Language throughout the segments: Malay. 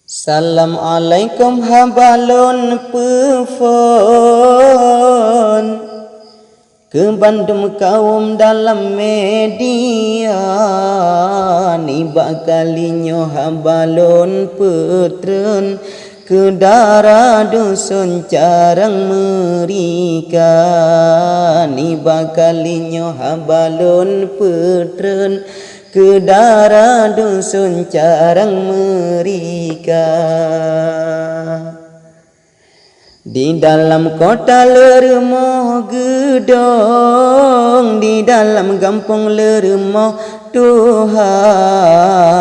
Salam alaikum habalun pefon ke Bandung kaum dalam media nibak kalinyo habalun petren ke darah dusun carang merika nibak kalinyo habalun petren ke darah dusun carang merika. Di dalam kota lermoh gedong, di dalam kampung lermoh Tuha.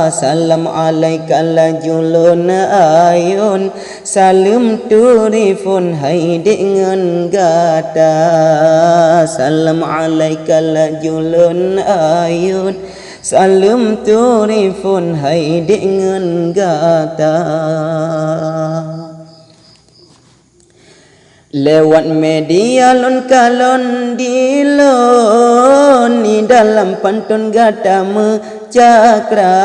Salam alaika lajulun ayun, salam turifun hai dengan gata. Salam alaika lajulun ayun, salam turifun hai dengan gata. Lewat media lon kalon dilon di dalam pantun gata cakra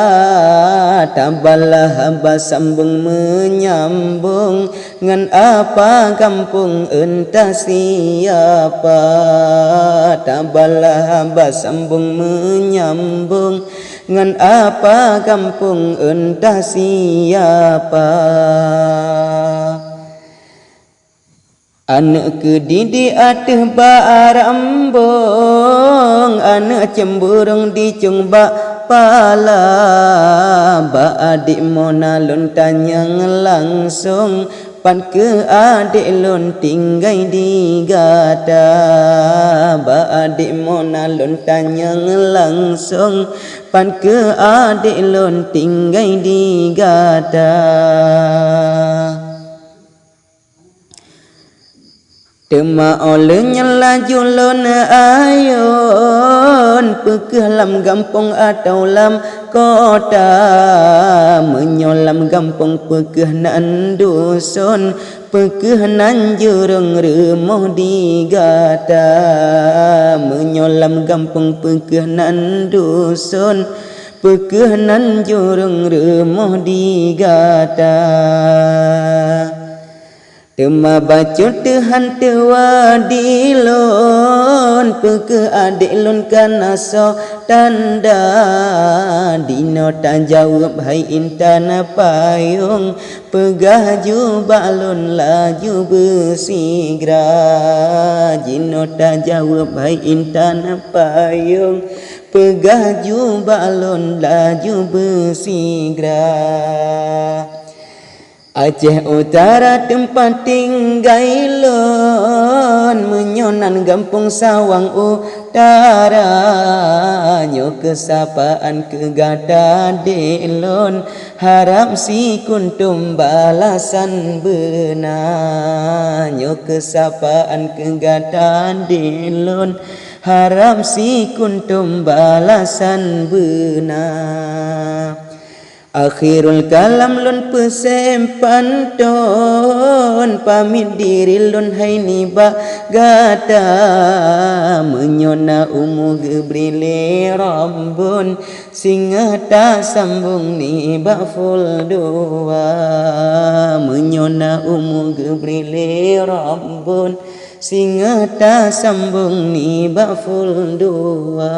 tabalah haba sambung menyambung ngan apa kampung entah siapa tabalah haba sambung menyambung ngan apa kampung entah siapa. Anak kedidi ateh barambong, anak cemburung dicung bak pala. Ba adik mona lon tanyang langsung, pan ke adik lon tinggai di gata. Ba adik mona lon tanyang langsung, pan ke adik lon tinggai di gata. Tema olehnya laju lon ayun pekeh lam gampung atau lam kota menyolam gampung pekeh nan dusun pekeh nan jurung remoh di gata menyolam gampung pekeh nan dusun pekeh nan jurung remoh di gata. Tema bacut Tuhan tua dilon peke adik lon kana so tanda dino tak jawab hai intan payung pegah jubah lon laju bersigra dino tak jawab hai intan payung pegah jubah lon laju bersigra. Aceh Utara tempat tinggal lon menyonan gampung Sawang Utara nyo kesapaan ke gata delon harap si kuntum balasan benar nyo kesapaan ke gata delon harap si kuntum balasan benar. Akhirul kalam lon pesem pantun pamit diri lon hai niba gata menyona umu gebrile rambun singa ta sambung niba full dua menyona umu gebrile rambun singa ta sambung niba full dua.